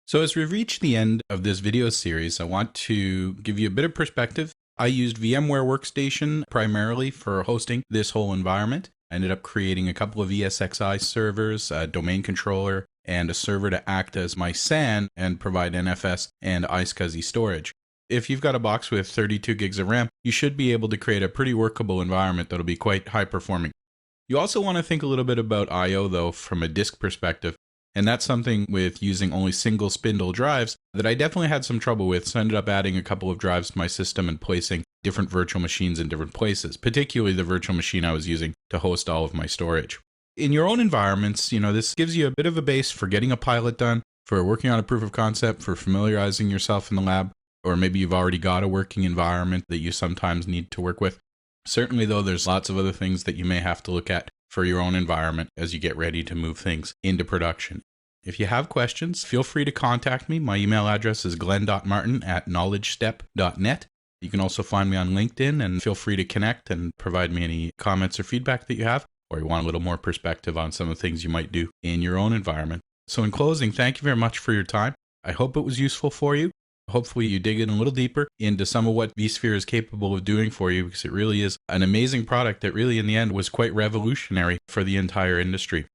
So as we've reached the end of this video series, I want to give you a bit of perspective. I used VMware Workstation primarily for hosting this whole environment. I ended up creating a couple of ESXi servers, a domain controller, and a server to act as my SAN and provide NFS and iSCSI storage. If you've got a box with 32 gigs of RAM, you should be able to create a pretty workable environment that'll be quite high performing. You also want to think a little bit about I/O though from a disk perspective. And that's something with using only single spindle drives that I definitely had some trouble with. So I ended up adding a couple of drives to my system and placing different virtual machines in different places, particularly the virtual machine I was using to host all of my storage. In your own environments, this gives you a bit of a base for getting a pilot done, for working on a proof of concept, for familiarizing yourself in the lab, or maybe you've already got a working environment that you sometimes need to work with. Certainly though, there's lots of other things that you may have to look at for your own environment as you get ready to move things into production. If you have questions, feel free to contact me. My email address is glenn.martin@knowledgestep.net. You can also find me on LinkedIn and feel free to connect and provide me any comments or feedback that you have, or you want a little more perspective on some of the things you might do in your own environment. So in closing, thank you very much for your time. I hope it was useful for you. Hopefully you dig in a little deeper into some of what vSphere is capable of doing for you, because it really is an amazing product that really in the end was quite revolutionary for the entire industry.